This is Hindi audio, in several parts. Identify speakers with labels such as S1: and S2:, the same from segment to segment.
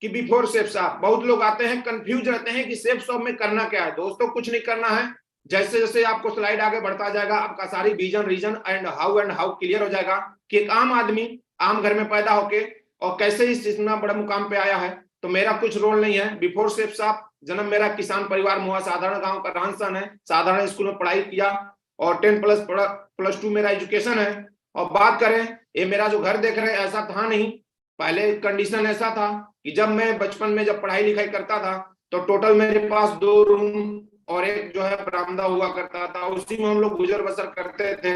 S1: कि बिफोर सेफ शॉप। बहुत लोग आते हैं कंफ्यूज रहते हैं कि सेफ शॉप में करना क्या है। दोस्तों कुछ नहीं करना है, जैसे जैसे आपको स्लाइड आगे बढ़ता जाएगा आपका सारी vision reason and how clear हो जाएगा कि एक आम आदमी आम घर में पैदा होके और कैसे इस इतना बड़ा मुकाम पे आया है। तो मेरा कुछ रोल नहीं है। बिफोर सेफ शॉप जन्म मेरा किसान परिवार में हुआ, साधारण गांव का रहन सहन है, साधारण स्कूल में पढ़ाई किया और 10+2 मेरा एजुकेशन है। और बात करें ये मेरा जो घर देख रहे हैं ऐसा था नहीं, पहले कंडीशन ऐसा था कि जब मैं बचपन में जब पढ़ाई लिखाई करता था तो टोटल मेरे पास 2 रूम और एक जो है बरामदा हुआ करता था, उसी में हम लोग गुजर बसर करते थे।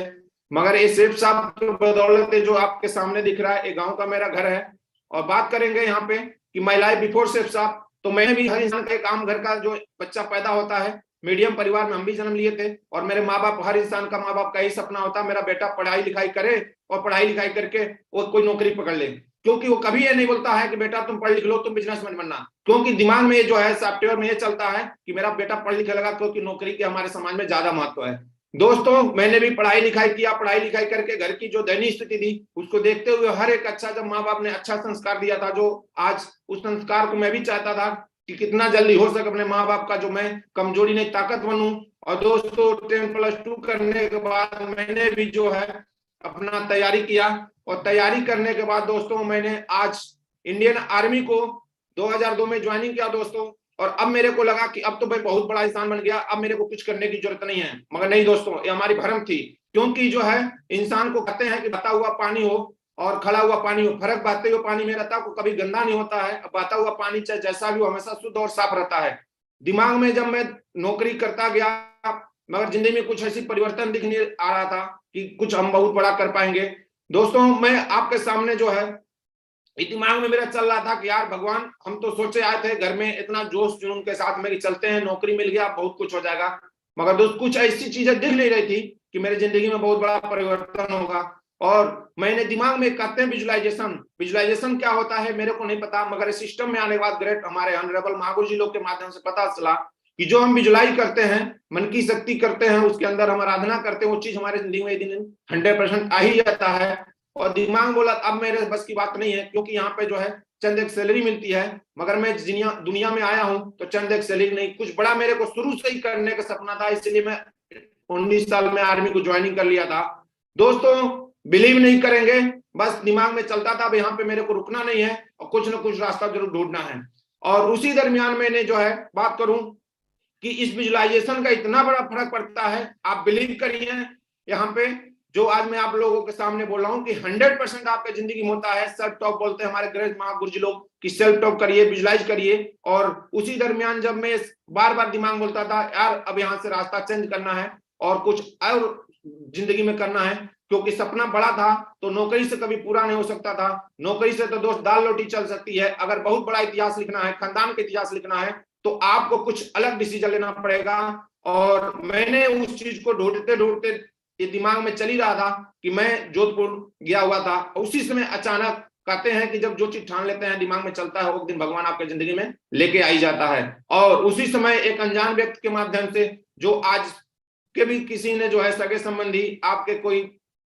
S1: मगर ये सेफ शॉप की बदौलत जो आपके सामने दिख रहा है ये गांव का मेरा घर है। और बात करेंगे यहाँ पे कि महिलाएं बिफोर सेफ शॉप, तो मैंने भी हर इंसान का एक आम घर का जो बच्चा पैदा होता है, मीडियम परिवार में हम भी जन्म लिए थे। और मेरे माँ बाप, हर इंसान का माँ बाप का ही सपना होता है मेरा बेटा पढ़ाई लिखाई करे और पढ़ाई लिखाई करके वो कोई नौकरी पकड़ ले, क्योंकि वो कभी ये नहीं बोलता है कि बेटा तुम पढ़ लिख लो तुम बिजनेसमैन बनना, क्योंकि दिमाग में जो है सॉफ्टवेयर में ये चलता है कि मेरा बेटा पढ़ लिख लेगा, क्योंकि नौकरी के हमारे समाज में ज्यादा महत्व है। दोस्तों मैंने भी पढ़ाई लिखाई किया, पढ़ाई लिखाई करके घर की जो दयनीय स्थिति थी उसको देखते हुए हर एक अच्छा, जब माँ बाप ने अच्छा संस्कार दिया था, जो आज उस संस्कार को मैं भी चाहता था कि कितना जल्दी हो सके अपने माँ बाप का जो मैं कमजोरी नहीं ताकत बनूं। और दोस्तों 10+2 करने के बाद मैंने भी जो है अपना तैयारी किया और तैयारी करने के बाद दोस्तों मैंने आज इंडियन आर्मी को 2002 में ज्वाइनिंग किया दोस्तों। और अब मेरे को लगा कि अब तो मैं बहुत बड़ा इंसान बन गया, अब मेरे को कुछ करने की जरूरत नहीं है। मगर नहीं दोस्तों, ये हमारी भ्रम थी, क्योंकि जो है इंसान को कहते हैं कि बहता हुआ पानी हो और खड़ा हुआ पानी हो, फर्क बहते हुए पानी में रहता है, कभी गंदा नहीं होता है। बहता हुआ पानी चाहे जैसा भी हो हमेशा शुद्ध और साफ रहता है। दिमाग में जब मैं नौकरी करता गया मगर जिंदगी में कुछ ऐसी परिवर्तन दिखने आ रहा था कि कुछ हम बहुत बड़ा कर पाएंगे। दोस्तों मैं आपके सामने जो है दिमाग में मेरा चल रहा था कि यार भगवान, हम तो सोचे आए थे घर में इतना जोश जुनून के साथ में कि चलते हैं, नौकरी मिल गया बहुत कुछ हो जाएगा। मगर दोस्त कुछ ऐसी चीजें दिख नहीं रही थी कि मेरी जिंदगी में बहुत बड़ा परिवर्तन होगा। और मैंने दिमाग में कहते हैं विजुअलाइजेशन, विजुअलाइजेशन क्या होता है मेरे को नहीं पता, मगर इस सिस्टम में आने के बाद ग्रेट हमारे ऑनरेबल महागुरु जी लोग के माध्यम से पता चला कि जो हम विजुअलाइज करते हैं, मन की शक्ति करते हैं, उसके अंदर हम आराधना करते हैं, वो चीज हमारे जिंदगी में एक दिन 100% आ ही जाता है। और दिमाग बोला अब मेरे बस की बात नहीं है, क्योंकि यहाँ पे जो है चंद एक सैलरी मिलती है, मगर मैं दुनिया में आया हूँ तो चंद एक सैलरी नहीं, कुछ बड़ा मेरे को शुरू से ही करने का सपना था, इसलिए मैं 19 साल में आर्मी को ज्वाइनिंग कर लिया था। दोस्तों बिलीव नहीं करेंगे, बस दिमाग में चलता था यहाँ पे मेरे को रुकना नहीं है और कुछ ना कुछ रास्ता जरूर ढूंढना है। और उसी दरमियान मैंने जो है बात करूं कि इस विजुअलाइजेशन का इतना बड़ा फर्क पड़ता है, आप बिलीव करिए यहाँ पे जो आज मैं आप लोगों के सामने बोल रहा हूँ कि 100% आपके जिंदगी में होता है। सेल्फ टॉक बोलते हैं हमारे ग्रेट महागुरु जी लोग कि सेल्फ टॉक करिए, विजुअलाइज करिए। और उसी दरमियान जब मैं बार बार दिमाग बोलता था यार अब यहाँ से रास्ता चेंज करना है और कुछ और जिंदगी में करना है, क्योंकि सपना बड़ा था तो नौकरी से कभी पूरा नहीं हो सकता था। नौकरी से तो दोस्त दाल रोटी चल सकती है, अगर बहुत बड़ा इतिहास लिखना है, खानदान का इतिहास लिखना है, तो आपको कुछ अलग डिसीजन लेना पड़ेगा। और मैंने उस चीज को ढूंढते ढूंढते ये दिमाग में चल ही रहा था कि मैं जोधपुर गया हुआ था। उसी समय अचानक कहते हैं कि जब जो चीज ठान लेते हैं दिमाग में चलता है, वो दिन भगवान आपके जिंदगी में लेके आई जाता है। और उसी समय एक अनजान व्यक्ति के माध्यम से, जो आज के भी किसी ने जो है सगे संबंधी, आपके कोई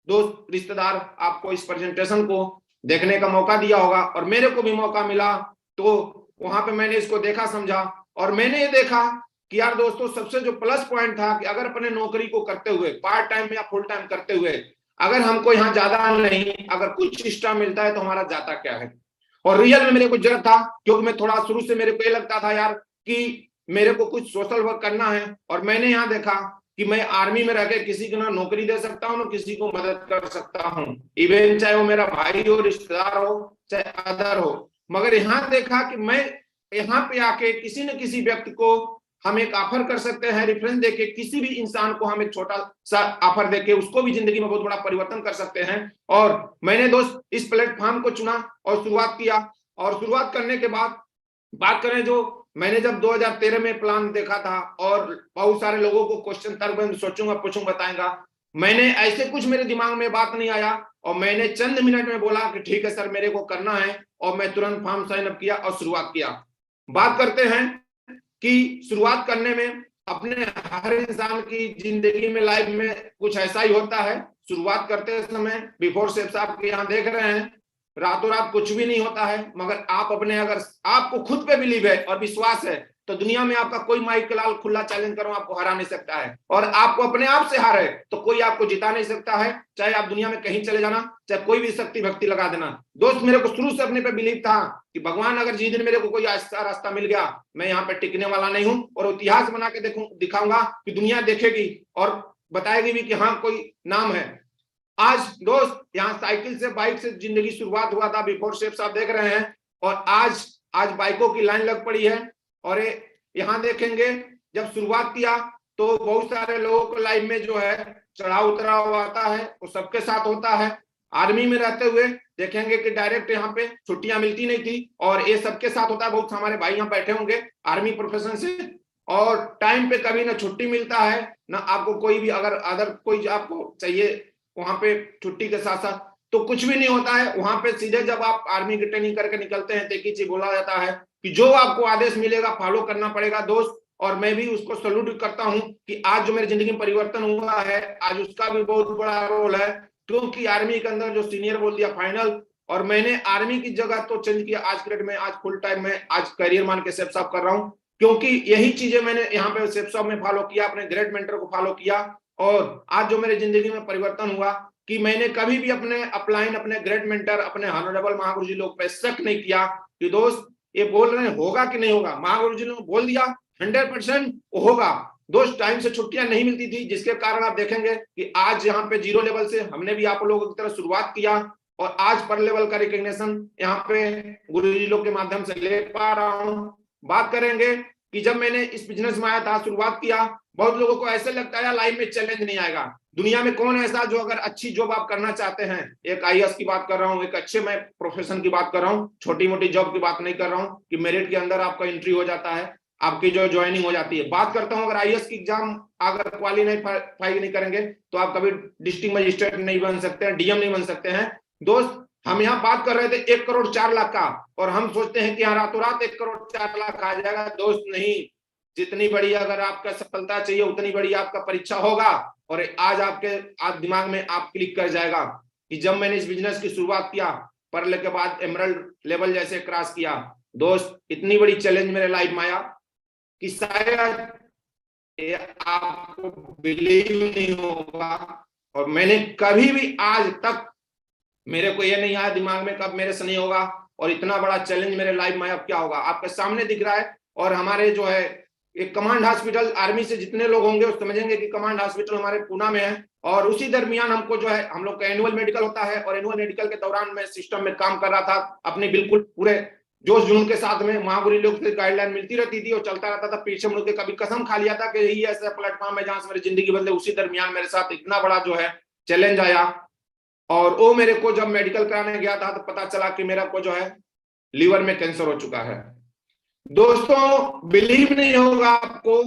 S1: दोस्त रिश्तेदार आपको इस प्रेजेंटेशन को देखने का मौका दिया होगा और मेरे को भी मौका मिला, तो वहां पे मैंने इसको देखा समझा और मैंने ये देखा कि यार दोस्तों सबसे जो प्लस पॉइंट था कि अगर अपने नौकरी को करते हुए पार्ट टाइम या फुल टाइम करते हुए अगर हमको यहाँ ज्यादा नहीं अगर कुछ एक्स्ट्रा मिलता है तो हमारा जाता क्या है। और रियल में मेरे को जरूरत था, क्योंकि मैं थोड़ा शुरू से मेरे को ये लगता था यार कि मेरे को कुछ सोशल वर्क करना है। और मैंने यहाँ देखा कि मैं आर्मी में रह के किसी को ना नौकरी दे सकता हूँ ना किसी को मदद कर सकता हूँ, इवन चाहे वो मेरा भाई हो, रिश्तेदार हो, चाहे अदर हो। मगर यहाँ देखा कि मैं यहाँ पे आके किसी न किसी व्यक्ति को हम एक ऑफर कर सकते हैं, रेफरेंस देके किसी भी इंसान को हम एक छोटा सा ऑफर देके उसको भी जिंदगी में बहुत बड़ा परिवर्तन कर सकते हैं। और मैंने दोस्त इस प्लेटफॉर्म को चुना और शुरुआत किया। और शुरुआत करने के बाद बात करें जो मैंने जब 2013 में प्लान देखा था और बहुत सारे लोगों को क्वेश्चन तक सोचूंगा पूछूंगा बताएगा, मैंने ऐसे कुछ मेरे दिमाग में बात नहीं आया और मैंने चंद मिनट में बोला कि ठीक है सर मेरे को करना है, और मैं तुरंत फॉर्म साइन अप किया और शुरुआत किया। बात करते हैं कि शुरुआत करने में अपने हर इंसान की जिंदगी में लाइफ में कुछ ऐसा ही होता है। शुरुआत करते समय बिफोर सेफ साहब के यहाँ देख रहे हैं रातों रात कुछ भी नहीं होता है, मगर आप अपने, अगर आपको खुद पे बिलीव है और विश्वास है, तो दुनिया में आपका कोई माइक लाल खुला चैलेंज करो आपको हरा नहीं सकता है। और आपको अपने आप से हारे तो कोई आपको जिता नहीं सकता है, चाहे आप दुनिया में कहीं चले जाना, चाहे कोई भी शक्ति भक्ति लगा देना। दोस्त, मेरे को शुरू से अपने पे बिलीव था कि भगवान अगर जिस दिन मेरे को कोई ऐसा रास्ता मिल गया, मैं यहाँ पे टिकने वाला नहीं हूँ, और इतिहास बना के दिखाऊंगा कि दुनिया देखेगी और बताएगी भी कि हाँ कोई नाम है। आज दोस्त यहाँ साइकिल से, बाइक से जिंदगी शुरुआत हुआ था, बिफोर शेप्स आप देख रहे हैं, और आज बाइकों की लाइन लग पड़ी है। और यहाँ देखेंगे जब शुरुआत किया तो बहुत सारे लोगों को लाइफ में जो है चढ़ाव उतराव आता है, वो सबके साथ होता है। आर्मी में रहते हुए देखेंगे कि डायरेक्ट यहाँ पे छुट्टियां मिलती नहीं थी, और ये सबके साथ होता है। बहुत हमारे भाई यहाँ बैठे होंगे आर्मी प्रोफेशन से, और टाइम पे कभी ना छुट्टी मिलता है ना आपको कोई भी अगर कोई आपको चाहिए वहां पे छुट्टी के साथ साथ, तो कुछ भी नहीं होता है वहां पे। सीधे जब आप आर्मी की ट्रेनिंग करके निकलते हैं तो एक ही चीज बोला जाता है कि जो आपको आदेश मिलेगा फॉलो करना पड़ेगा दोस्त। और मैं भी उसको सैल्यूट करता हूं कि आज जो मेरी जिंदगी में परिवर्तन हुआ है, आज उसका भी बहुत बड़ा रोल है, क्योंकि आर्मी के अंदर जो सीनियर बोल दिया फाइनल, और मैंने आर्मी की जगह तो चेंज किया। आज ग्रेड में, आज फुल टाइम में, आज करियर मान के सेफ साहब कर रहा हूँ, क्योंकि यही चीजें मैंने यहाँ पे सेफ साहब में फॉलो किया, अपने ग्रेड मेंटर को फॉलो किया। और आज जो मेरी जिंदगी में परिवर्तन हुआ कि मैंने कभी भी अपने अपलाइन, अपने ग्रेड मेंटर, अपने हॉनरेबल महागुरु जी लोग पे शक नहीं किया कि दोस्त ये बोल रहे हैं होगा कि नहीं होगा। महागुरु जी ने बोल दिया 100% होगा। दोस्त, टाइम से छुट्टियां नहीं मिलती थी, जिसके कारण आप देखेंगे कि आज यहाँ पे 0 लेवल से हमने भी आप लोगों की तरह शुरुआत किया, और आज पर लेवल का रिकॉग्निशन यहाँ पे गुरु जी लोग के माध्यम से ले पा रहा हूँ। बात करेंगे कि जब मैंने इस बिजनेस में आया था, शुरुआत किया, बहुत लोगों को ऐसे लगता है लाइफ में चैलेंज नहीं आएगा। दुनिया में कौन ऐसा जो अगर अच्छी जॉब आप करना चाहते हैं, एक आईएएस की बात कर रहा हूँ, एक अच्छे मैं प्रोफेशन की बात कर रहा हूँ, छोटी मोटी जॉब की बात नहीं कर रहा हूँ कि मेरिट के अंदर आपका एंट्री हो जाता है, आपकी जो ज्वाइनिंग हो जाती है। बात करता हूँ अगर आईएएस की एग्जाम अगर क्वालिफाई नहीं करेंगे तो आप कभी डिस्ट्रिक्ट मजिस्ट्रेट नहीं बन सकते हैं, डीएम नहीं बन सकते हैं। दोस्त, हम यहाँ बात कर रहे थे 1 करोड़ 4 लाख का, और हम सोचते हैं कि यहाँ रातों रात 1 करोड़ 4 लाख आ जाएगा। दोस्त नहीं, जितनी बड़ी अगर आपका सफलता चाहिए उतनी बड़ी आपका परीक्षा होगा। और आज दिमाग में आप क्लिक कर जाएगा कि जब मैंने इस बिजनेस की शुरुआत किया, परले के बाद एमरल्ड लेवल जैसे क्रॉस किया, दोस्त इतनी बड़ी चैलेंज मेरे लाइफ में आया कि शायद आपको बिलीव नहीं होगा। और मैंने कभी भी आज तक, मेरे को ये नहीं आया दिमाग में कब मेरे से नहीं होगा, और इतना बड़ा चैलेंज मेरे लाइफ में अब क्या होगा आपके सामने दिख रहा है। और हमारे जो है एक कमांड हॉस्पिटल, आर्मी से जितने लोग होंगे वो समझेंगे कि कमांड हॉस्पिटल हमारे पूना में है, और उसी दरमियान हमको जो है हम लोग का एनुअल मेडिकल होता है, और एनुअल मेडिकल के दौरान मैं सिस्टम में काम कर रहा था अपने बिल्कुल पूरे जोश जुनून के साथ में। महागुरु लोग से गाइडलाइन मिलती रहती थी और चलता रहता था। पीछे मुड़ के कभी कसम खा लिया था कि यही ऐसा प्लेटफॉर्म है जहां से मेरी जिंदगी बदले। उसी दरमियान मेरे साथ इतना बड़ा जो है चैलेंज आया, और वो मेरे को जब मेडिकल कराने गया था तो पता चला कि मेरा को जो है लीवर में कैंसर हो चुका है। दोस्तों, बिलीव नहीं होगा आपको,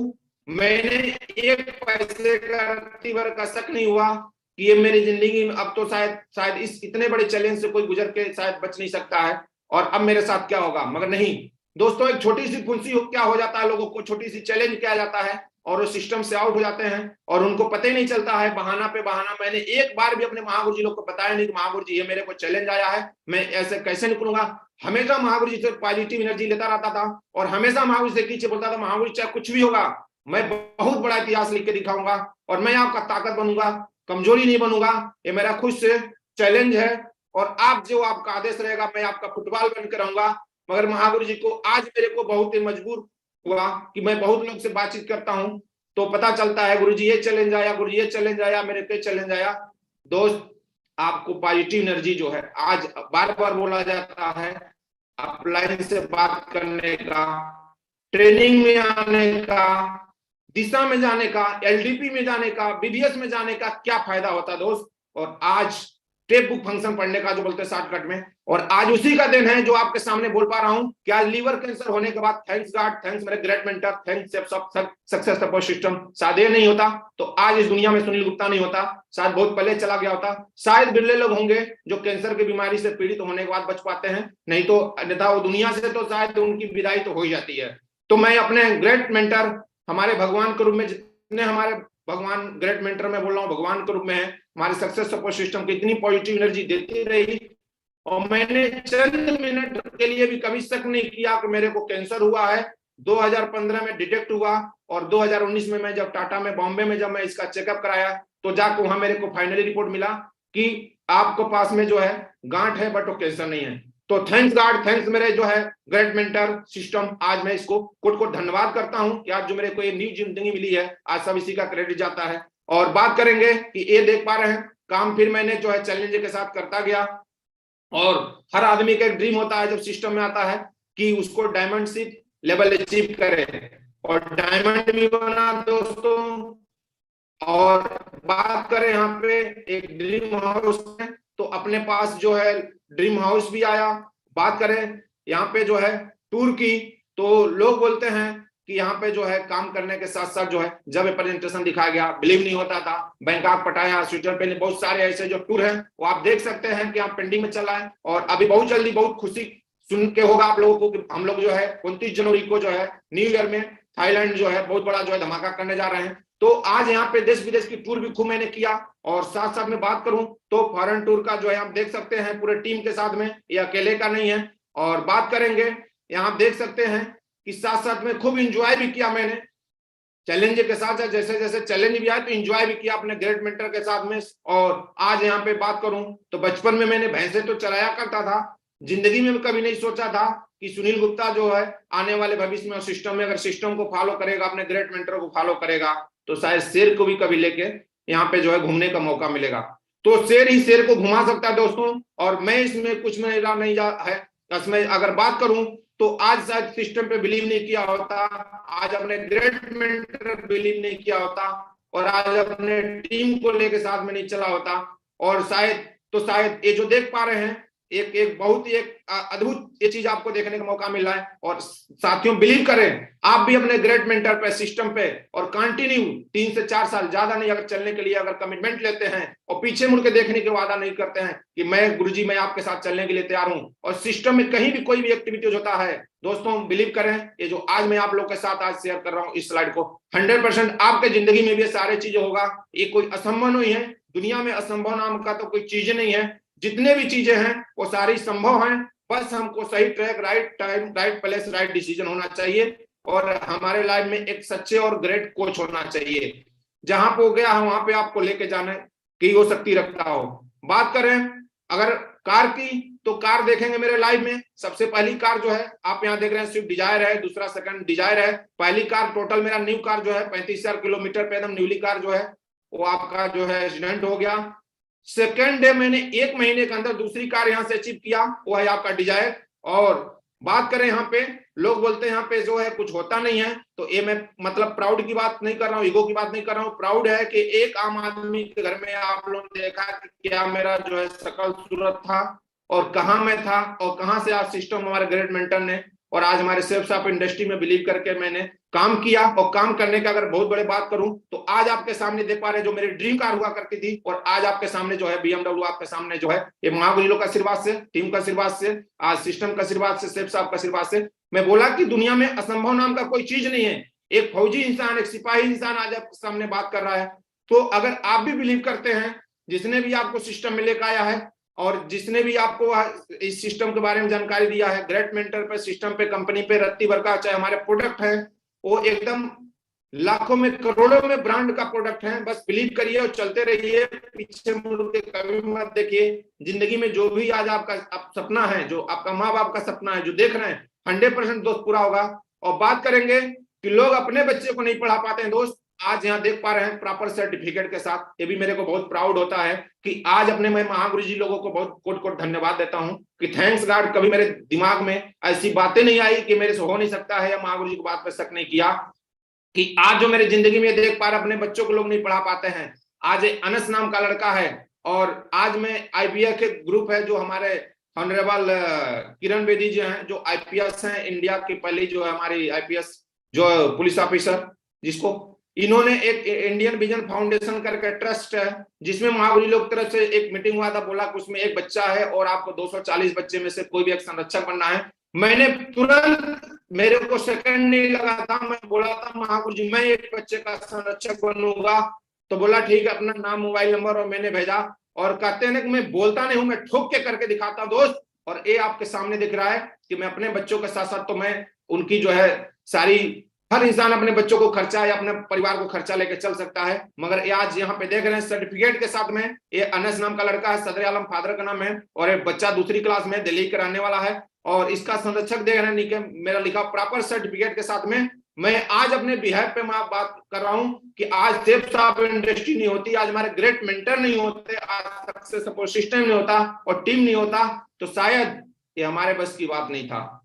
S1: मैंने एक पैसे का शक नहीं हुआ कि ये मेरी जिंदगी में अब तो शायद इस इतने बड़े चैलेंज से कोई गुजर के शायद बच नहीं सकता है, और अब मेरे साथ क्या होगा। मगर नहीं दोस्तों, एक छोटी सी फुंसी क्या हो जाता है, लोगों को छोटी सी चैलेंज किया जाता है और वो सिस्टम से आउट हो जाते हैं, और उनको पता ही नहीं चलता है, बहाना पे बहाना। मैंने एक बार भी अपने महागुरु जी लोग को बताया नहीं कि महागुरु जी ये मेरे को चैलेंज आया है, मैं ऐसे कैसे निकलूंगा। हमेशा महागुरु जी से पॉजिटिव एनर्जी लेता रहता था, और हमेशा महागुरु से पीछे बोलता था, महागुरु चाहे कुछ भी होगा मैं बहुत बड़ा इतिहास लिख के दिखाऊंगा, और मैं आपका ताकत बनूंगा, कमजोरी नहीं बनूंगा। ये मेरा खुद से चैलेंज है, और आप जो आपका आदेश रहेगा मैं आपका फुटबॉल बनकर रहूंगा। मगर महागुरु जी को आज मेरे को बहुत ही मजबूर हुआ कि मैं बहुत लोग से बातचीत करता हूं तो पता चलता है गुरु जी ये चैलेंज आया, गुरु जी ये चैलेंज आया, मेरे पे चैलेंज आया। दोस्त, आपको पॉजिटिव एनर्जी जो है, आज बार बार बोला जाता है, अपलाइन से बात करने का, ट्रेनिंग में आने का, दिशा में जाने का, एलडीपी में जाने का, बीबीएस में जाने का क्या फायदा होता दोस्त। और आज टेप बुक फंक्शन पढ़ने का जो बोलते हैं शॉर्टकट में, और आज उसी का दिन है जो आपके सामने बोल पा रहा हूं कि आज लीवर कैंसर होने के बाद थैंक्स गॉड, थैंक्स मेरे great mentor, thanks success support system. शायद ये नहीं होता तो आज इस दुनिया में सुनील गुप्ता नहीं होता, शायद बहुत पहले चला गया होता। शायद बिरले लोग होंगे जो कैंसर की बीमारी से पीड़ित होने के बाद बच पाते हैं, नहीं तो अन्यथा वो दुनिया से तो शायद उनकी विदाई तो हो ही जाती है। तो मैं अपने ग्रेट मेंटर, हमारे भगवान के रूप में जितने हमारे भगवान, ग्रेट मेंटर में बोल रहा हूँ भगवान के रूप में है, हमारे सक्सेस सपोर्ट सिस्टम की इतनी पॉजिटिव एनर्जी देती रही और मैंने चंद मिनट के लिए भी कभी शक नहीं किया कि मेरे को कैंसर हुआ है। 2015 में डिटेक्ट हुआ और 2019 में मैं जब टाटा में बॉम्बे में जब मैं इसका चेकअप कराया तो जाकर वहां मेरे को फाइनली रिपोर्ट मिला कि आपको पास में जो है गांठ है बट वो कैंसर नहीं है। तो थैंक्स गॉड, थैंक्स मेरे जो है ग्रेट मेंटर सिस्टम, आज मैं इसको कोट धन्यवाद करता हूं कि आज जो मेरे को ये न्यू जिंदगी मिली है, आज सब इसी का क्रेडिट जाता है। और बात करेंगे कि ये देख पा रहे हैं काम फिर मैंने जो है चैलेंज के साथ करता गया। और हर आदमी का एक ड्रीम होता है जब सिस्टम में आता है कि उसको डायमंडशिप लेवल अचीव करे, और डायमंड भी बना दोस्तों। और बात करें यहाँ पे एक ड्रीम हाउस है तो अपने पास जो है ड्रीम हाउस भी आया। बात करें यहाँ पे जो है टूर की, तो लोग बोलते हैं कि यहाँ पे जो है काम करने के साथ साथ जो है जब प्रेजेंटेशन दिखाया गया बिलीव नहीं होता था। बैंकॉक, पटाया, स्विट्जरलैंड, बहुत सारे ऐसे जो टूर है वो आप देख सकते हैं कि आप पेंडिंग में चला है। और अभी बहुत जल्दी बहुत खुशी सुन के होगा आप लोगों को कि हम लोग जो है 29 जनवरी को जो है न्यू ईयर में थाईलैंड जो है बहुत बड़ा जो है धमाका करने जा रहे हैं। तो आज यहाँ पे देश विदेश की टूर भी खूब मैंने किया। और साथ साथ में बात करूं तो फॉरेन टूर का जो है आप देख सकते हैं पूरे टीम के साथ में, ये अकेले का नहीं है। और बात करेंगे यहाँ देख सकते हैं कि साथ साथ में खूब इंजॉय भी किया मैंने चैलेंज के साथ साथ, जैसे जैसे चैलेंज भी आया तो इंजॉय भी किया अपने ग्रेट मेंटर के साथ में। और आज यहाँ पे बात करूं तो बचपन में मैंने भैंसे तो चलाया करता था, जिंदगी में कभी नहीं सोचा था कि सुनील गुप्ता जो है आने वाले भविष्य में सिस्टम में अगर सिस्टम को फॉलो करेगा, अपने ग्रेट मेंटर को फॉलो करेगा तो शायद शेर को भी कभी लेके यहाँ पे जो है घूमने का मौका मिलेगा। तो शेर ही शेर को घुमा सकता है दोस्तों। और मैं इसमें कुछ मेरा नहीं है, इसमें अगर बात करूं तो आज शायद सिस्टम पे बिलीव नहीं किया होता, आज अपने ग्रेट मेंटर बिलीव नहीं किया होता, और आज अपने टीम को लेके साथ में नहीं चला होता। और शायद ये जो देख पा रहे हैं एक बहुत ही एक अद्भुत ये चीज आपको देखने का मौका मिल रहा है। और साथियों बिलीव करें आप भी अपने ग्रेट मेंटर पे, सिस्टम पे, और कंटिन्यू 3 से 4 साल ज्यादा नहीं अगर चलने के लिए अगर कमिटमेंट लेते हैं और पीछे मुड़ के देखने के वादा नहीं करते हैं कि मैं गुरुजी मैं आपके साथ चलने के लिए तैयार हूं, और सिस्टम में कहीं भी कोई भी एक्टिविटीज होता है दोस्तों बिलीव करें ये जो आज मैं आप लोग के साथ आज शेयर कर रहा हूँ इस स्लाइड को 100% आपके जिंदगी में भी सारे चीजें होगा। ये कोई असंभव नहीं है, दुनिया में असंभव नाम का तो कोई चीज नहीं है। जितने भी चीजें हैं वो सारी संभव हैं, बस हमको सही track, right time, right place, right decision होना चाहिए। और हमारे लाइफ में एक सच्चे और ग्रेट कोच होना चाहिए, जहां पे हो गया वहां पे आपको लेके जाने की वो शक्ति रखता हो। बात करें अगर कार की तो कार देखेंगे मेरे लाइफ में सबसे पहली कार जो है आप यहाँ देख रहे हैं स्विफ्ट डिजायर है, दूसरा सेकंड डिजायर है। पहली कार टोटल मेरा न्यू कार जो है 35,000 किलोमीटर पे एकदम न्यूली कार जो है वो आपका जो है एक्सीडेंट हो गया। सेकेंड डे मैंने 1 महीने के अंदर दूसरी कार यहाँ से अचीव किया, वो है आपका डिजायर। और बात करें यहाँ पे लोग बोलते हैं यहाँ पे जो है कुछ होता नहीं है, तो ये मैं मतलब प्राउड की बात नहीं कर रहा हूँ, ईगो की बात नहीं कर रहा हूँ। प्राउड है कि एक आम आदमी के घर में आप लोगों ने देखा कि क्या मेरा जो है शकल सूरत था और कहाँ मैं था और कहाँ से आज सिस्टम हमारे ग्रेट मेंटर ने और आज हमारे सेल्फ ऑफ इंडस्ट्री में बिलीव करके मैंने काम किया। और काम करने का अगर बहुत बड़े बात करूं तो आज आपके सामने देख पा रहे जो मेरी ड्रीम कार हुआ करती थी और आज आपके सामने जो है BMW आपके सामने जो है ये महागुरुओं का आशीर्वाद से, टीम का आशीर्वाद से, आज सिस्टम का आशीर्वाद से, सेल्फ ऑफ का आशीर्वाद से मैं बोला कि दुनिया में असंभव नाम का कोई चीज नहीं है। एक फौजी इंसान, एक सिपाही इंसान आज आपके सामने बात कर रहा है। तो अगर आप भी बिलीव करते हैं, जिसने भी आपको सिस्टम में लेकर आया है और जिसने भी आपको इस सिस्टम के बारे में जानकारी दिया है, ग्रेट मेंटर पे, सिस्टम पे, कंपनी पे, रत्ती भर का चाहे हमारे प्रोडक्ट है वो एकदम लाखों में करोड़ों में ब्रांड का प्रोडक्ट है। बस बिलीव करिए और चलते रहिए, पीछे मुड़ के कभी मत देखिए। जिंदगी में जो भी आज आपका सपना है, जो आपका माँ बाप का सपना है, जो देख रहे हैं 100% दोस्त पूरा होगा। और बात करेंगे कि लोग अपने बच्चे को नहीं पढ़ा पाते हैं दोस्त, आज यहाँ देख पा रहे हैं प्रॉपर सर्टिफिकेट के साथ, ये भी मेरे को बहुत प्राउड होता है कि आज अपने मैं महागुरु जी लोगों को बहुत कोट कोट धन्यवाद देता हूँ कि थैंक्स गॉड कभी मेरे दिमाग में ऐसी बातें नहीं आई कि मेरे से हो नहीं सकता है, या महागुरु जी की बात पर शक नहीं किया कि आज जो मेरे जिंदगी में देख पा रहे अपने बच्चों को लोग नहीं पढ़ा पाते हैं। आज अनस नाम का लड़का है और आज में IPF के ग्रुप है जो हमारे ऑनरेबल किरण बेदी जी हैं जो IPS हैं, इंडिया की पहली जो है हमारी IPS जो पुलिस ऑफिसर, जिसको इन्होंने एक इंडियन विजन फाउंडेशन करके ट्रस्ट है जिसमें महागुरु लोग तरफ से एक मीटिंग हुआ था, बोला कि उसमें एक बच्चा है और आपको 240 बच्चे में से कोई भी एक संरक्षक बनना है। मैंने तुरंत, मेरे को सेकंड नहीं लगा था, मैं बोला था महागुरु जी मैं एक बच्चे का संरक्षक बनूंगा। तो बोला ठीक है, अपना नाम, मोबाइल नंबर और मैंने भेजा और कहते हैं ना कि मैं बोलता नहीं हूं, मैं ठोक के करके दिखाता हूं दोस्त। और ये आपके सामने दिख रहा है कि मैं अपने बच्चों के साथ साथ तो मैं उनकी जो है सारी, हर इंसान अपने बच्चों को खर्चा या अपने परिवार को खर्चा लेके चल सकता है, मगर ये आज यहाँ पे देख रहे हैं सर्टिफिकेट के साथ में, ये अनस नाम का लड़का है, सदर आलम फादर का नाम है, और ये बच्चा दूसरी क्लास में दिल्ली का रहने वाला है, और इसका संरक्षक देख रहे हैं मेरा लिखा प्रॉपर सर्टिफिकेट के साथ में। मैं आज अपने बिहेव पे मैं बात कर रहा हूं कि आज सेफ साहब इंडस्ट्री नहीं होती, आज हमारे ग्रेट मेंटर नहीं होते, आज सक्सेस सपोर्ट सिस्टम नहीं होता और टीम नहीं होता, तो शायद ये हमारे बस की बात नहीं था।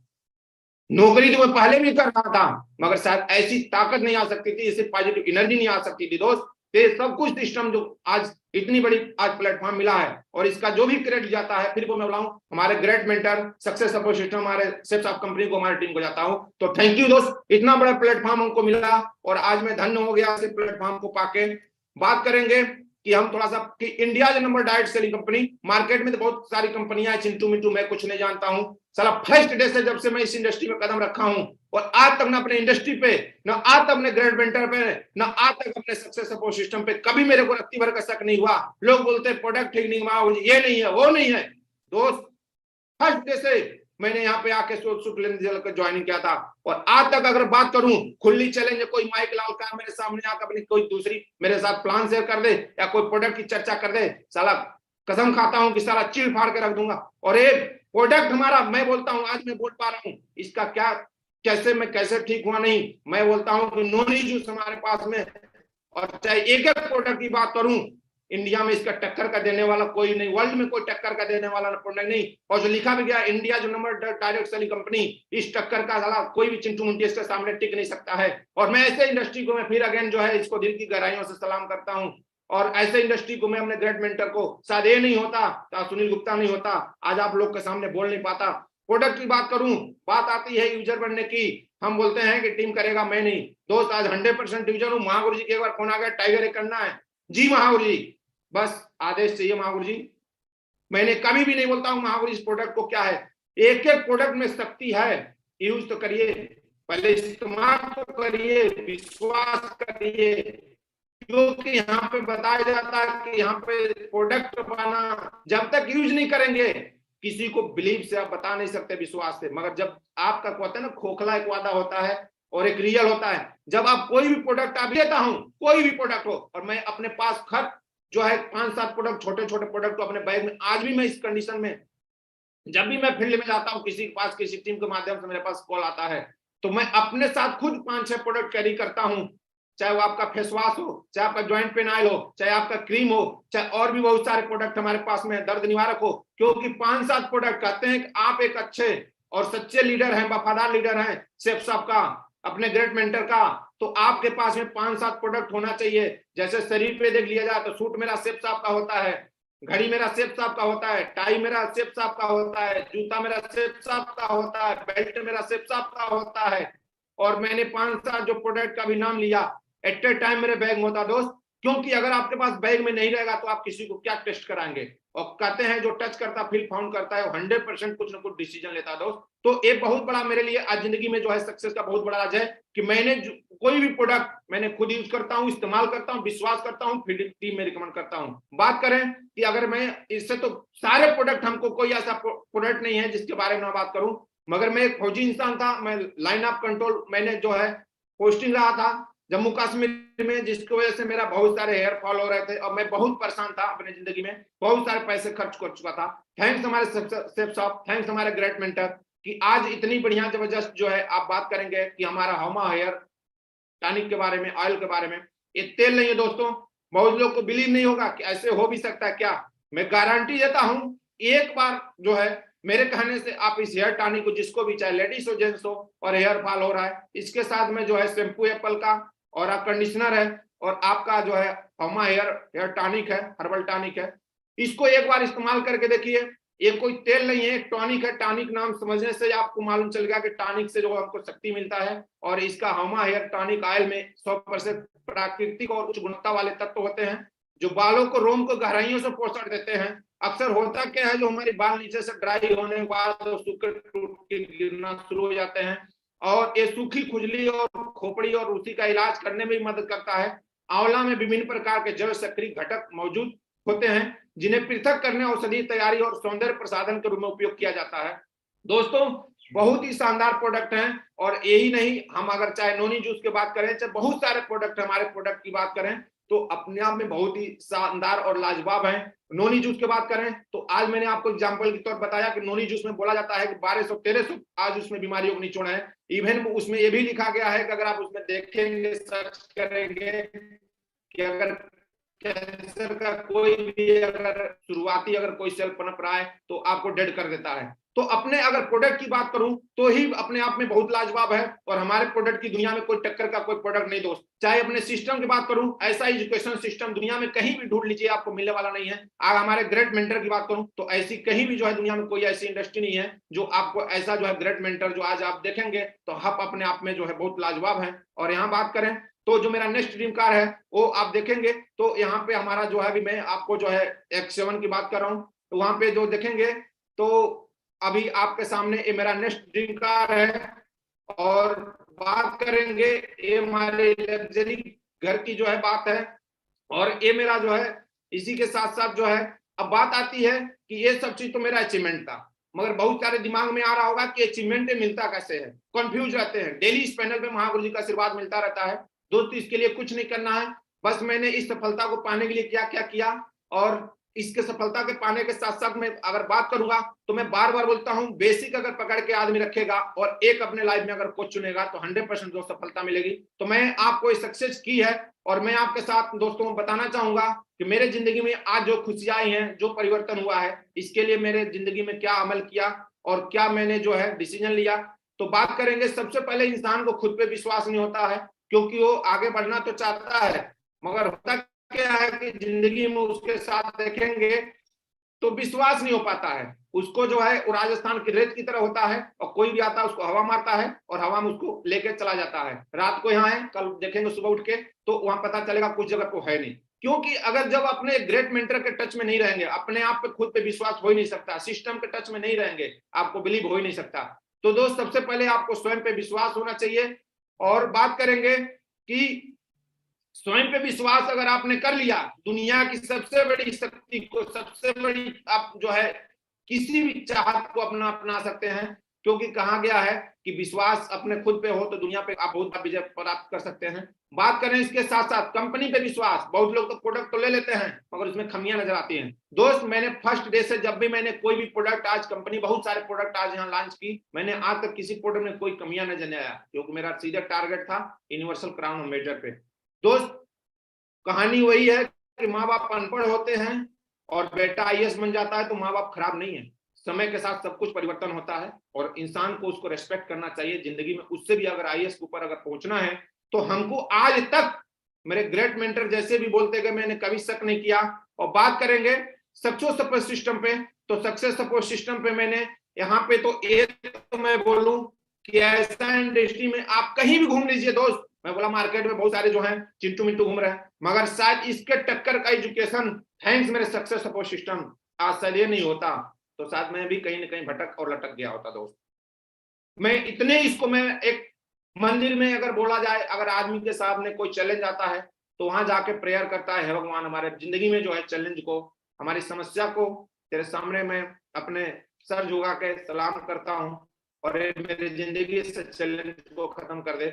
S1: नौकरी तो मैं पहले भी कर रहा था, मगर शायद ऐसी ताकत नहीं आ सकती थी, ऐसी पॉजिटिव एनर्जी नहीं आ सकती थी दोस्त। ये सब कुछ सिस्टम जो आज इतनी बड़ी आज प्लेटफॉर्म मिला है, और इसका जो भी क्रेडिट जाता है, फिर वो मैं बुलाऊं हमारे great mentor success support system, हमारे सेफ ऑफ कंपनी को, हमारी टीम को जाता हूं। तो थैंक यू दोस्त, इतना बड़ा प्लेटफॉर्म हमको मिला और आज मैं धन्य हो गया इस प्लेटफॉर्म को पाके। बात करेंगे कि हम थोड़ा सा कि इंडिया जो number direct selling company, market में तो बहुत सारी कंपनियां हैं, चिंटू मिंटू मैं कुछ नहीं जानता हूं। साला फर्स्ट डे से जब से मैं इस इंडस्ट्री में कदम रखा हूं और आज तक ना अपने इंडस्ट्री पे, ना आज तक अपने ग्रेट मेंटर पे, ना आज तक अपने सक्सेस सपोर्ट सिस्टम पे कभी मेरे को रत्ती भर का शक नहीं हुआ। लोग बोलते हैं प्रोडक्ट ठीक नहीं हुआ, ये नहीं है वो नहीं है दोस्त, फर्स्ट डे से मैंने यहाँ पे आके सुख लेकर ज्वाइनिंग किया था, और आज तक अगर बात करूं खुली चैलेंज, कोई माइक लाल का मेरे सामने आकर अपनी कोई दूसरी मेरे साथ प्लान शेयर कर दे या कोई प्रोडक्ट की चर्चा कर दे, साला कसम खाता हूं कि साला चीड़ फाड़ के रख दूंगा। और एक प्रोडक्ट हमारा, मैं बोलता हूं आज मैं बोल पा रहा हूं, इसका क्या कैसे ठीक हुआ नहीं, मैं बोलता हूं कि नॉन जूस हमारे पास में, और चाहे एक एक प्रोडक्ट की बात करूं, इंडिया में इसका टक्कर का देने वाला कोई नहीं, वर्ल्ड में कोई टक्कर का देने वाला प्रोडक्ट नहीं। और जो लिखा भी गया इंडिया जो नंबर डायरेक्ट सेलिंग कंपनी, इस टक्कर का साला कोई भी चिंटू मुंटी इसके सामने टिक नहीं सकता है। और मैं ऐसे इंडस्ट्री को मैं फिर अगेन जो है इसको दिल की गहराइयों से सलाम करता हूं, और ऐसे इंडस्ट्री को मैं अपने ग्रेट मेंटर को, शायद ये नहीं होता तो सुनील गुप्ता नहीं होता, आज आप लोग के सामने बोल नहीं पाता। प्रोडक्ट की बात करूं, बात आती है यूजर बनने की, हम बोलते हैं कि टीम करेगा, मैं नहीं दोस्त, आज 100% यूजर हूं। महागुरु जी के एक बार फोन आ गया, टाइगर एक करना है जी महागुरु जी, बस आदेश चाहिए महागुरु जी। मैंने कभी भी नहीं बोलता हूं महागुरु इस प्रोडक्ट को क्या है, एक एक प्रोडक्ट में शक्ति है, यूज तो करिए, पहले इस्तेमाल तो करिए, विश्वास करिए, क्योंकि यहाँ पे बताया जाता है कि यहाँ पे प्रोडक्ट बनाना, जब तक यूज नहीं करेंगे किसी को बिलीव से आप बता नहीं सकते, विश्वास से। मगर जब आपका कहते हैं ना खोखला एक वादा होता है और एक रियल होता है, जब आप कोई भी प्रोडक्ट आप लेता हूं, कोई भी प्रोडक्ट हो, और मैं अपने पास खर्च जो है 5-7 प्रोडक्ट, छोटे छोटे प्रोडक्ट अपने बैग में, आज भी मैं इस कंडीशन में, जब भी मैं फील्ड में जाता हूं, किसी के पास किसी टीम के माध्यम से मेरे पास कॉल आता है, तो मैं अपने साथ खुद 5-6 प्रोडक्ट कैरी करता हूं, चाहे वो आपका फेस वॉश हो, चाहे आपका ज्वाइंट पेन ऑयल हो, चाहे आपका क्रीम हो, चाहे और भी बहुत सारे प्रोडक्ट हमारे पास में, दर्द निवारक हो, क्योंकि 5-7 प्रोडक्ट कहते हैं कि आप एक अच्छे और सच्चे लीडर हैं, वफादार लीडर हैं सेफ साहब का, अपने ग्रेट मेंटर का, तो आपके पास में 5-7 प्रोडक्ट होना चाहिए। जैसे शरीर पे देख लिया जाए तो सूट मेरा सेफ साहब का होता है, घड़ी मेरा सेफ साहब का होता है, टाई मेरा सेफ साहब का होता है, जूता मेरा सेफ साहब का होता है, बेल्ट मेरा सेफ साहब का होता है, और मैंने 5-7 जो प्रोडक्ट का भी नाम लिया एट ए टाइम मेरे बैग में होता दोस्त, क्योंकि अगर आपके पास बैग में नहीं रहेगा तो आप किसी को क्या टेस्ट कराएंगे। और कहते हैं जो टच करता फील फाउंड करता है, 100% कुछ ना कुछ डिसीजन लेता है दोस्त। तो ये बहुत बड़ा मेरे लिए आज जिंदगी में जो है सक्सेस का बहुत बड़ा राज है कि मैंने कोई भी प्रोडक्ट मैंने खुद यूज करता हूं, इस्तेमाल करता हूं, विश्वास करता हूं, फिर टीम में रिकमेंड करता हूं। बात करें कि अगर मैं इससे, तो सारे प्रोडक्ट, हमको कोई ऐसा प्रोडक्ट नहीं है जिसके बारे में बात करूं, मगर मैं एक फौजी इंसान था, मैं लाइन ऑफ कंट्रोल मैंने जो है पोस्टिंग रहा था जम्मू कश्मीर में, जिसकी वजह से मेरा बहुत सारे हेयर फॉल हो रहे थे और मैं बहुत परेशान था अपनी जिंदगी में, बहुत सारे पैसे खर्च कर चुका था। थैंक्स हमारे सेफ साहब, थैंक्स हमारे ग्रेट मेंटर कि आज इतनी बढ़िया जबरदस्त जो है आप बात करेंगे कि हमारा हमा हेयर टॉनिक के बारे में, ऑयल के बारे में, ये तेल नहीं है दोस्तों, बहुत लोग को बिलीव नहीं होगा कि ऐसे हो भी सकता है क्या। मैं गारंटी देता हूं, एक बार जो है मेरे कहने से आप इस हेयर टॉनिक को, जिसको भी चाहे लेडीज हो जेंट्स हो और हेयर फॉल हो रहा है, इसके साथ में जो है शैम्पू एप्पल का और आप कंडीशनर है और आपका जो है हमा हेयर टॉनिक है, हर्बल टॉनिक है, इसको एक बार इस्तेमाल करके देखिए। ये कोई तेल नहीं है, टॉनिक है। टॉनिक नाम समझने से आपको मालूम चल गया कि टॉनिक से जो हमको शक्ति मिलता है, और इसका हमा हेयर टॉनिक ऑयल में 100% प्राकृतिक और उच्च गुणवत्ता वाले तत्व होते हैं जो बालों को, रोम को गहराइयों से पोषण देते हैं। अक्सर होता क्या है, जो हमारे बाल नीचे से ड्राई होने के बाद सूखे टूट के गिरना शुरू हो जाते हैं, और ये सूखी खुजली और खोपड़ी और उसी का इलाज करने में भी मदद करता है। आंवला में विभिन्न प्रकार के जल सक्रिय घटक मौजूद होते हैं जिन्हें पृथक करने, औषधि तैयारी और सौंदर्य प्रसाधन के रूप में उपयोग किया जाता है। दोस्तों बहुत ही शानदार प्रोडक्ट हैं, और यही नहीं, हम अगर चाहे नोनी जूस की बात करें, चाहे बहुत सारे प्रोडक्ट, हमारे प्रोडक्ट की बात करें तो अपने आप में बहुत ही शानदार और लाजवाब है। नोनी जूस की बात करें तो आज मैंने आपको एग्जांपल के तौर पर बताया कि नोनी जूस में बोला जाता है कि 1200-1300 आज उसमें बीमारियों का निचोड़ है। इवन उसमें यह भी लिखा गया है कि अगर आप उसमें देखेंगे, सर्च करेंगे कि अगर कैंसर का कोई भी अगर शुरुआती अगर कोई सेल पनप रहा है तो आपको डेड कर देता है। तो अपने अगर प्रोडक्ट की बात करूं तो ही अपने आप में बहुत लाजवाब है, और हमारे प्रोडक्ट की दुनिया में कोई टक्कर का कोई प्रोडक्ट नहीं दोस्त। चाहे अपने सिस्टम की बात करूं, ऐसा एजुकेशन सिस्टम दुनिया में कहीं भी ढूंढ लीजिए आपको मिलने वाला नहीं है। अगर हमारे ग्रेट मेंटर की बात करूं तो ऐसी कहीं भी जो है दुनिया में कोई ऐसी इंडस्ट्री नहीं है जो आपको ऐसा जो है ग्रेट मेंटर जो आज आप देखेंगे तो हम अपने आप में जो है बहुत लाजवाब है। और यहाँ बात करें तो जो मेरा नेक्स्ट ड्रीम कार है वो आप देखेंगे तो यहाँ पे हमारा जो है, अभी मैं आपको जो है X7 की बात कर रहा हूँ, तो वहां पे जो देखेंगे तो अभी आपके सामने ये मेरा नेक्स्ट ड्रीम कार है। और बात करेंगे ये हमारे लग्जरी घर की जो है बात है, और ये मेरा जो है इसी के साथ साथ जो है, अब बात आती है कि ये सब चीज तो मेरा अचीवमेंट था, मगर बहुत सारे दिमाग में आ रहा होगा कि अचीवमेंट मिलता कैसे है, कंफ्यूज रहते हैं। डेली इस पैनल पे महागुरु जी का आशीर्वाद मिलता रहता है दोस्तों, इसके लिए कुछ नहीं करना है, बस मैंने इस सफलता को पाने के लिए क्या क्या किया, और इसके सफलता के पाने के साथ साथ मैं अगर बात करूंगा तो मैं बार बार बोलता हूं, बेसिक अगर पकड़ के आदमी रखेगा और एक अपने लाइफ में अगर कोच चुनेगा तो 100% जो सफलता मिलेगी। तो मैं आपको सक्सेस की है, और मैं आपके साथ दोस्तों बताना चाहूंगा कि मेरे जिंदगी में आज जो खुशियां आई हैं, जो परिवर्तन हुआ है, इसके लिए मेरे जिंदगी में क्या अमल किया और क्या मैंने जो है डिसीजन लिया। तो बात करेंगे, सबसे पहले इंसान को खुद पे विश्वास नहीं होता है, क्योंकि वो आगे बढ़ना तो चाहता है, मगर होता क्या है कि जिंदगी में उसके साथ देखेंगे तो विश्वास नहीं हो पाता है। उसको जो है वो राजस्थान की रेत की तरह होता है, और कोई भी आता है उसको हवा मारता है और हवा में उसको लेके चला जाता है। रात को यहाँ है, कल देखेंगे सुबह उठ के तो वहां पता चलेगा कुछ जगह तो है नहीं। क्योंकि अगर जब अपने ग्रेट मेंटर के टच में नहीं रहेंगे, अपने आप पे खुद पे विश्वास हो ही नहीं सकता, सिस्टम के टच में नहीं रहेंगे, आपको बिलीव हो ही नहीं सकता। तो दोस्त सबसे पहले आपको स्वयं पे विश्वास होना चाहिए। और बात करेंगे कि स्वयं पे विश्वास अगर आपने कर लिया, दुनिया की सबसे बड़ी शक्ति को, सबसे बड़ी आप जो है किसी भी चाहत को अपना अपना सकते हैं, क्योंकि कहा गया है कि विश्वास अपने खुद पे हो तो दुनिया पे आप बहुत विजय प्राप्त कर सकते हैं। बात करें इसके साथ साथ कंपनी पे विश्वास, बहुत लोग तो प्रोडक्ट तो ले लेते हैं मगर उसमें खामियां नजर आती हैं। दोस्त मैंने फर्स्ट डे से जब भी मैंने कोई भी प्रोडक्ट, आज कंपनी बहुत सारे प्रोडक्ट आज यहाँ लॉन्च की, मैंने आज तक किसी प्रोडक्ट में कोई कमियां नजर नहीं आया, क्योंकि मेरा सीधा टारगेट था यूनिवर्सल क्राउन मेजर पे। दोस्त कहानी वही है कि माँ बाप अनपढ़ होते हैं और बेटा आईएएस बन जाता है तो माँ बाप खराब नहीं है। समय के साथ सब कुछ परिवर्तन होता है और इंसान को उसको रेस्पेक्ट करना चाहिए जिंदगी में। उससे भी अगर आईएएस के ऊपर अगर पहुंचना है तो हमको आज तक मेरे ग्रेट मेंटर जैसे भी बोलते गए, मैंने कभी शक नहीं किया। और बात करेंगे सक्सेस सपोर्ट सिस्टम पे, तो सक्सेस सपोर्ट सिस्टम पे मैंने यहाँ पे तो एक तो मैं बोलूं कि ऐसा इंडस्ट्री में आप कहीं भी घूम लीजिए दोस्त, मैं बोला मार्केट में बहुत सारे जो हैं चिंटू मिंटू घूम रहे हैं, मगर शायद इसके टक्कर का एजुकेशन थैंक्स मेरे सक्सेस सपोर्ट सिस्टम आज शायद ये नहीं होता तो शायद मैं भी कहीं ना कहीं भटक और लटक गया होता दोस्त। मैं इतने इसको, मैं एक मंदिर में अगर बोला जाए, अगर आदमी के सामने कोई चैलेंज आता है तो वहां जाके प्रेयर करता है, भगवान हमारे जिंदगी में जो है चैलेंज को, हमारी समस्या को तेरे सामने मैं अपने सर झुका के सलाम करता हूँ और मेरी जिंदगी से चैलेंज को खत्म कर दे।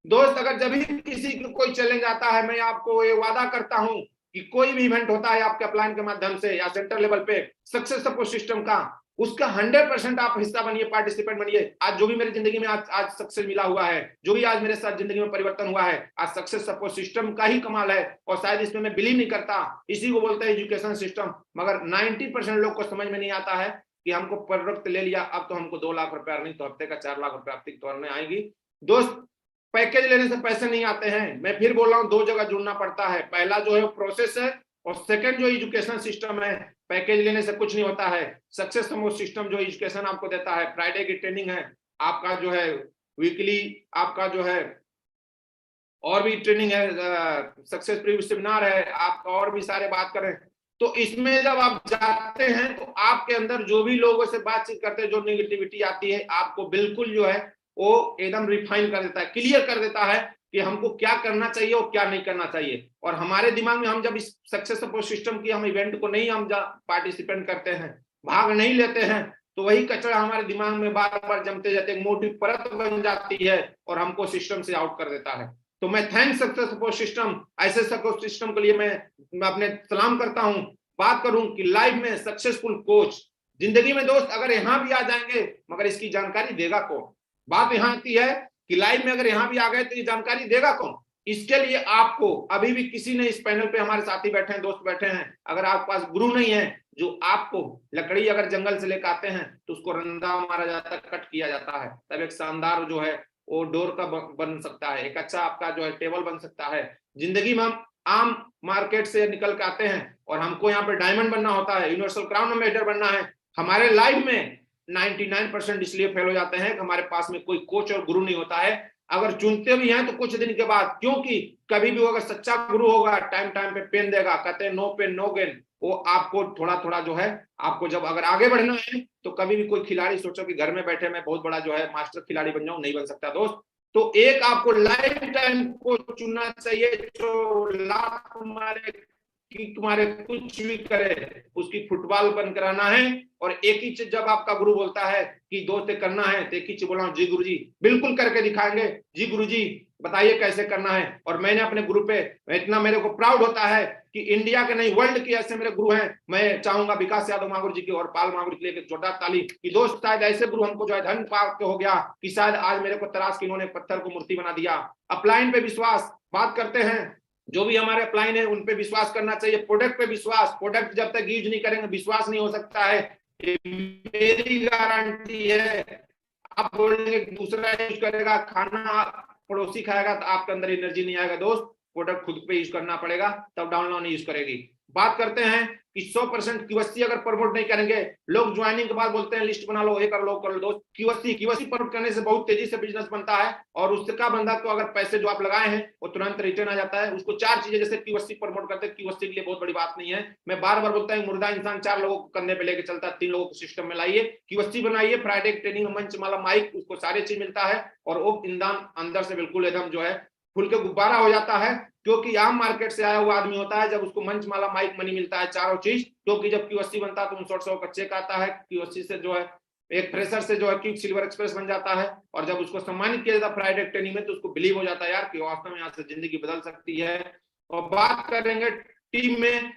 S1: दोस्त अगर जब भी किसी को कोई चैलेंज आता है, मैं आपको ये वादा करता हूं कि कोई भी इवेंट होता है आपके अपलाइन के माध्यम से या सेंटर लेवल पे सक्सेस सपोर्ट सिस्टम का, उसका 100% आप हिस्सा बनिए, पार्टिसिपेंट बनिए। आज जो भी मेरी जिंदगी में आज सक्सेस मिला हुआ है, जो भी आज मेरे साथ जिंदगी में परिवर्तन हुआ है, आज सक्सेस सपोर्ट सिस्टम का ही कमाल है। और शायद इसमें मैं बिलीव नहीं करता, इसी को बोलते हैं एजुकेशन सिस्टम, मगर 90% लोग को समझ में नहीं आता है कि हमको प्रोडक्ट ले लिया, अब तो हमको 2 लाख रुपए अर्निंग, तो हफ्ते का 4 लाख रुपए हफ्ते की तो अर्निंग आएगी। दोस्त पैकेज लेने से पैसे नहीं आते हैं, मैं फिर बोल रहा हूँ 2 जगह जुड़ना पड़ता है। पहला जो है प्रोसेस है और सेकंड जो एजुकेशन सिस्टम है। पैकेज लेने से कुछ नहीं होता है। सक्सेस सपोर्ट सिस्टम जो एजुकेशन आपको देता है, फ्राइडे की ट्रेनिंग है, आपका जो है वीकली आपका जो है और भी ट्रेनिंग है, सक्सेस प्रीव्यू सेमिनार है, आपका और भी सारे बात करें तो इसमें जब आप जाते हैं तो आपके अंदर जो भी लोगों से बातचीत करते हैं, जो नेगेटिविटी आती है, आपको बिल्कुल जो है वो एकदम रिफाइन कर देता है, क्लियर कर देता है कि हमको क्या करना चाहिए और क्या नहीं करना चाहिए। और हमारे दिमाग में हम जब इस सक्सेस सपोर्ट सिस्टम की हम इवेंट को नहीं हम पार्टिसिपेट करते हैं, भाग नहीं लेते हैं, तो वही कचरा हमारे दिमाग में बार बार जमते जाते, मोटी परत बन जाती है और हमको सिस्टम से आउट कर देता है। तो मैं थैंक सक्सेस सपोर्ट सिस्टम, ऐसे सपोर्ट सिस्टम के लिए मैं अपने सलाम करता हूं। बात करूं कि लाइफ में सक्सेसफुल कोच, जिंदगी में दोस्त अगर यहां भी आ जाएंगे मगर इसकी जानकारी देगा कौन। बात यहां आती है कि लाइफ में अगर यहां भी आ गए तो ये जानकारी देगा कौन। इसके लिए आपको अभी भी किसी ने, इस पैनल पे हमारे साथी बैठे हैं, दोस्त बैठे हैं, अगर आपके पास गुरु नहीं है जो आपको लकड़ी अगर जंगल से लेकर आते हैं तो उसको रंदा मारा जाता है, कट किया जाता है, तब एक शानदार जो है वो डोर का बन सकता है, एक अच्छा आपका जो है टेबल बन सकता है। जिंदगी में हम आम मार्केट से निकल के आते हैं और हमको यहाँ पे डायमंड बनना होता है, यूनिवर्सल क्राउन एम्बेसडर बनना है। हमारे लाइफ में 99% इसलिए फेल हो जाते हैं कि हमारे पास में कोई कोच और गुरु नहीं होता है। अगर चुनते भी हैं तो कुछ दिन के बाद, क्योंकि कभी भी अगर सच्चा गुरु होगा टाइम टाइम पे पेन देगा, कहते हैं नो पेन नो गेन, वो आपको थोड़ा थोड़ा जो है, आपको जब अगर आगे बढ़ना है तो कभी भी कोई खिलाड़ी सोचो कि घर में बैठे मैं बहुत बड़ा जो है मास्टर खिलाड़ी बन जाऊं, नहीं बन सकता दोस्त। तो एक आपको लाइफ टाइम को चुनना चाहिए जो लाख तुम्हारे कुछ भी करे उसकी फुटबॉल बंद कराना है। और एक ही चीज जब आपका गुरु बोलता है कि दोस्त करना है तो एक ही चीज बोला, जी गुरुजी बिल्कुल करके दिखाएंगे, जी गुरुजी बताइए कैसे करना है। और मैंने अपने गुरु पे इतना मेरे को प्राउड होता है कि इंडिया के नहीं वर्ल्ड के ऐसे मेरे गुरु हैं। मैं चाहूंगा विकास यादव महागुरु जी की और पाल महागुरु के लिए जोरदार ताली कि दोस्त शायद ऐसे गुरु हमको जो है धन प्राप्त हो गया कि शायद आज मेरे को तराश के इन्होंने पत्थर को मूर्ति बना दिया। अपलाइन पे विश्वास, बात करते हैं जो भी हमारे अपलाइन है उन पे विश्वास करना चाहिए, प्रोडक्ट पे विश्वास, प्रोडक्ट जब तक यूज नहीं करेंगे विश्वास नहीं हो सकता है, मेरी गारंटी है। आप बोलेंगे दूसरा यूज करेगा, खाना पड़ोसी खाएगा तो आपके अंदर एनर्जी नहीं आएगा दोस्त, प्रोडक्ट खुद पे यूज करना पड़ेगा तब डाउनलोड नहीं यूज करेगी। बात करते हैं कि 100% क्यूएससी अगर प्रमोट नहीं करेंगे, लोग ज्वाइनिंग के बाद बोलते हैं लिस्ट बना लो, ये कर लो कर लो दोस्त, क्यूएससी प्रमोट करने से बहुत तेजी से बिजनेस बनता है और उसका बंदा तो अगर पैसे जो आप लगाए हैं वो तुरंत रिटर्न आ जाता है। उसको 4 चीजें जैसे क्यूएससी प्रमोट करते हैं, क्यूएससी के लिए बहुत बड़ी बात नहीं है। मैं बार बार बोलता हूँ मुर्दा इंसान 4 लोगों को कंधे पे लेके चलता है, 3 लोगों को सिस्टम में लाइए, क्यूएससी बनाइए, फ्राइडे ट्रेनिंग मंच माला माइक, उसको सारे चीज मिलता है और वो इंसान अंदर से बिल्कुल एकदम जो है फुल के गुब्बारा हो जाता है। क्योंकि आम मार्केट से आया हुआ आदमी होता है, जब उसको मंच माला माइक मनी मिलता है, चारों चीज, क्योंकि जब क्यूएससी बनता है तो 59 का चेक आता है, क्यूएससी से जो है एक फ्रेशर से जो है क्विक सिल्वर एक्सप्रेस बन जाता है और जब उसको सम्मानित किया जाता है फ्राइडे ट्रेनिंग में तो उसको बिलीव हो जाता है यार कि वास्तव में यहाँ से जिंदगी बदल सकती है। और बात करेंगे टीम में,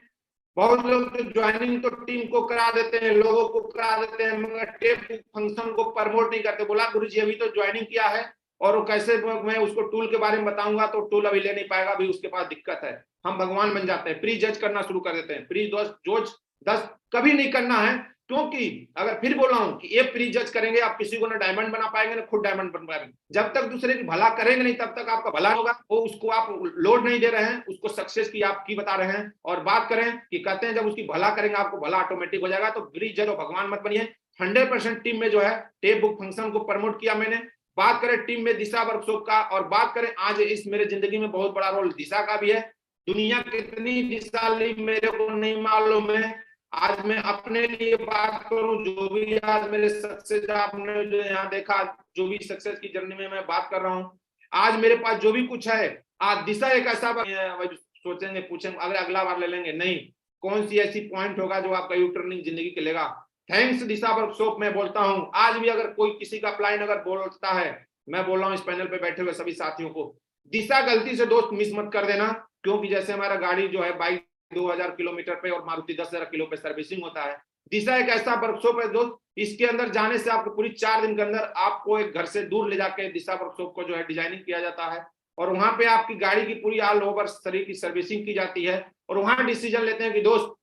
S1: बहुत लोग तो ज्वाइनिंग तो टीम को करा देते हैं, लोगों को करा देते हैं, मगर टेप फंक्शन को प्रमोट नहीं करते। बोला गुरुजी अभी तो ज्वाइनिंग किया है और वो कैसे, मैं उसको टूल के बारे में बताऊंगा तो टूल अभी ले नहीं पाएगा, अभी उसके पास दिक्कत है। हम भगवान बन जाते हैं, प्री जज करना शुरू कर देते हैं। प्री जोज 10 कभी नहीं करना है, क्योंकि अगर फिर बोला हूं कि ये प्री जज करेंगे आप किसी को ना डायमंड बना पाएंगे ना खुद डायमंड बन पाएंगे। जब तक दूसरे की भला करेंगे नहीं तब तक आपका भला होगा। वो उसको आप लोड नहीं दे रहे हैं, उसको सक्सेस की आप की बता रहे हैं। और बात करें कि कहते हैं जब उसकी भला करेंगे आपको भला ऑटोमेटिक हो जाएगा, तो प्री जज और भगवान मत बनिए। 100% टीम में जो है टेप बुक फंक्शन को प्रमोट किया मैंने। बात करें टीम में दिशा वर्कशॉप का, और बात करें आज इस मेरे जिंदगी में बहुत बड़ा रोल दिशा का भी है। दुनिया कितनी दिशा ली मेरे को नहीं मालूम है। आज मैं अपने लिए बात करूं, जो भी आज मेरे सक्सेस आपने जो यहाँ देखा, जो भी सक्सेस की जर्नी में मैं बात कर रहा हूं, आज मेरे पास जो भी कुछ है, आज दिशा एक ऐसा सोचेंगे पूछेंगे अगर अगला बार ले लेंगे, नहीं, कौन सी ऐसी पॉइंट होगा जो आपका यू टर्निंग जिंदगी के लेगा। थैंक्स दिशा वर्कशॉप में बोलता हूं। आज भी अगर कोई किसी का प्लान अगर बोलता है, मैं बोल रहा हूं इस पैनल पे बैठे हुए सभी साथियों को, दिशा गलती से दोस्त मिस मत कर देना, क्योंकि जैसे हमारा गाड़ी जो है बाइक 2000 किलोमीटर पे और मारुति 10,000 किलो पे सर्विसिंग होता है। दिशा एक ऐसा वर्कशॉप है दोस्त, इसके अंदर जाने से आपको पूरी 4 दिन के अंदर आपको एक घर से दूर ले जाके दिशा वर्कशॉप को जो है डिजाइनिंग किया जाता है और वहां पे आपकी गाड़ी की पूरी ऑल ओवर शरीर की सर्विसिंग की जाती है और वहां डिसीजन लेते हैं कि दोस्त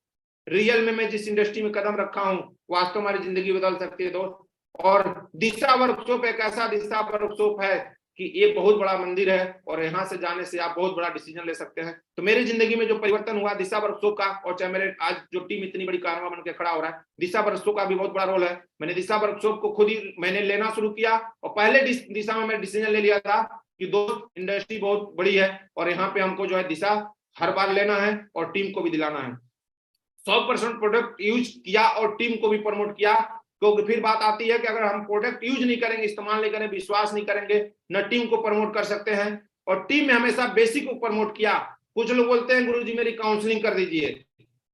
S1: रियल में मैं जिस इंडस्ट्री में कदम रखा हूं वास्तव हमारी जिंदगी बदल सकती है दोस्त। और दिशा वर्कशॉप एक ऐसा दिशा वर्कशॉप है कि ये बहुत बड़ा मंदिर है और यहाँ से जाने से आप बहुत बड़ा डिसीजन ले सकते हैं। तो मेरी जिंदगी में जो परिवर्तन हुआ दिशा वर्कशॉप का, और चाहे मेरे आज जो टीम इतनी बड़ी कारवा बन के खड़ा हो रहा है, दिशा वर्कशॉप का भी बहुत बड़ा रोल है। मैंने दिशा वर्कशॉप को खुद ही मैंने लेना शुरू किया और पहले दिशा में मैंने डिसीजन ले लिया था कि दोस्त इंडस्ट्री बहुत बड़ी है और यहाँ पे हमको जो है दिशा हर बार लेना है और टीम को भी दिलाना है। 100% प्रोडक्ट यूज किया और टीम को भी प्रमोट किया, क्योंकि फिर बात आती है कि अगर हम प्रोडक्ट यूज नहीं करेंगे, इस्तेमाल नहीं करेंगे, विश्वास नहीं करेंगे, न टीम को प्रमोट कर सकते हैं। और टीम में हमेशा बेसिक को प्रमोट किया। कुछ लोग बोलते हैं गुरुजी मेरी काउंसलिंग कर दीजिए,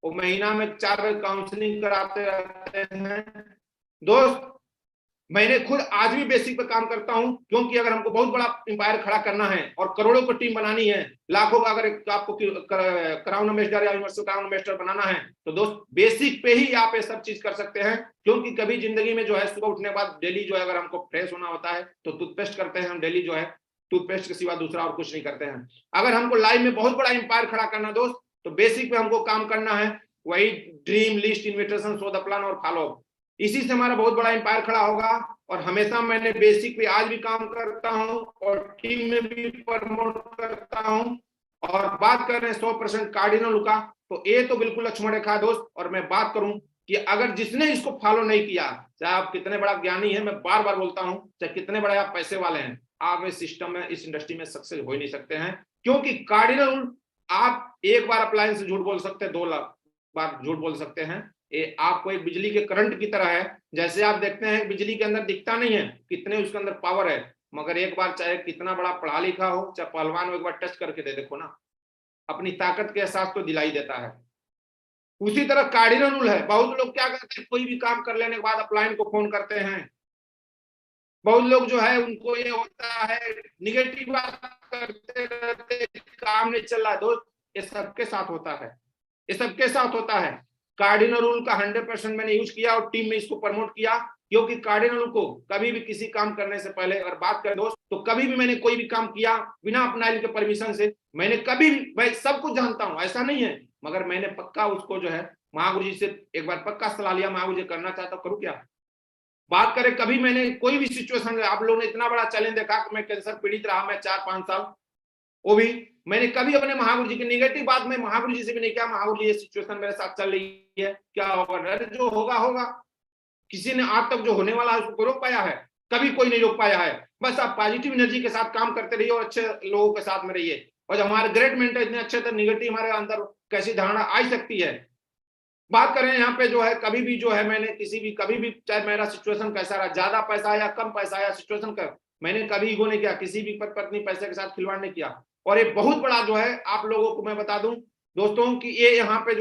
S1: वो महीना में 4 बार काउंसलिंग कराते रहते हैं। दोस्त मैंने खुद आज भी बेसिक पे काम करता हूं, क्योंकि अगर हमको बहुत बड़ा एम्पायर खड़ा करना है और करोड़ों की टीम बनानी है, लाखों का अगर आपको क्राउन एम्बेसडर या यूनिवर्सल क्राउन एम्बेसडर बनाना है, तो दोस्त बेसिक पे ही आप ये सब चीज कर सकते हैं। क्योंकि कभी जिंदगी में जो है सुबह उठने के बाद डेली जो है अगर हमको फ्रेश होना होता है तो टूथपेस्ट करते हैं हम डेली, जो है टूथपेस्ट के सिवा दूसरा और कुछ नहीं करते हैं। अगर हमको लाइफ में बहुत बड़ा एम्पायर खड़ा करना दोस्त, तो बेसिक पे हमको काम करना है, वही dream list, invitation, show the plan और फॉलो। इसी से हमारा बहुत बड़ा एम्पायर खड़ा होगा। और हमेशा मैंने बेसिक पे आज भी काम करता हूं और टीम में भी प्रमोट करता हूं। और बात कर रहे हैं 100% कार्डिनल का, तो ये तो बिल्कुल लक्ष्मण रेखा दोस्त। और मैं बात करूं कि अगर जिसने इसको फॉलो नहीं किया, चाहे आप कितने बड़ा ज्ञानी है, मैं बार बार बोलता हूं, चाहे कितने बड़े आप पैसे वाले हैं, आप इस सिस्टम में, इस इंडस्ट्री में सक्सेस हो ही नहीं सकते हैं। क्योंकि कार्डिनल आप एक बार अप्लायंस से झूठ बोल सकते हैं, 2 लाख बार झूठ बोल सकते हैं। ये आपको एक बिजली के करंट की तरह है। जैसे आप देखते हैं बिजली के अंदर दिखता नहीं है कितने उसके अंदर पावर है, मगर एक बार चाहे कितना बड़ा पढ़ा लिखा हो, चाहे पहलवान हो, एक बार टच करके दे देखो ना, अपनी ताकत के एहसास तो दिलाई देता है। उसी तरह कार्डिनल रूल है। बहुत लोग क्या करते हैं, कोई भी काम कर लेने के बाद अपलाइन को फोन करते हैं। बहुत लोग जो है उनको ये होता है निगेटिव बात करते रहते, काम नहीं चल रहा। दोस्त ये सबके साथ होता है, ये सबके साथ होता है। कार्डिनल रूल का 100% मैंने यूज किया और टीम में इसको प्रमोट किया। क्योंकि कार्डिनल रूल को कभी भी किसी काम करने से पहले अगर बात करें दोस्त, तो कभी भी मैंने कोई भी काम किया बिना अपना के परमिशन से, मैंने कभी भी, मैं सब कुछ जानता हूं ऐसा नहीं है, मगर मैंने पक्का उसको जो है महागुरु जी से एक बार पक्का सलाह लिया, महागुरु जी करना चाहता हूं, करूं क्या। बात करें कभी मैंने कोई भी सिचुएशन, आप लोगों ने इतना बड़ा चैलेंज देखा कि मैं कैंसर पीड़ित रहा, मैं 4-5 साल, वो भी मैंने कभी अपने महागुरु जी की नेगेटिव बात में महागुरु जी से भी नहीं किया, महागुरु जी ये सिचुएशन मेरे साथ चल रही है, क्या होगा, अरे जो होगा होगा। किसी ने आज तक जो होने वाला है उसको रोक पाया है? कभी कोई नहीं रोक पाया है। बस आप पॉजिटिव एनर्जी के साथ काम करते रहिए और अच्छे लोगों के साथ में रहिए। और जब हमारे ग्रेट मेंटर इतने अच्छे थे, निगेटिव हमारे अंदर कैसी धारणा आ सकती है। बात करें यहाँ पे जो है, कभी भी जो है मैंने किसी भी, कभी भी चाहे मेरा सिचुएशन कैसा रहा, ज्यादा पैसा या कम पैसा या सिचुएशन कर, मैंने कभी ईगो नहीं किया, किसी भी पत्नी पैसे के साथ खिलवाड़ नहीं किया। और ये बहुत बड़ा जो है आप लोगों को मैं बता दूं दोस्तों कि ये यहाँ पे जो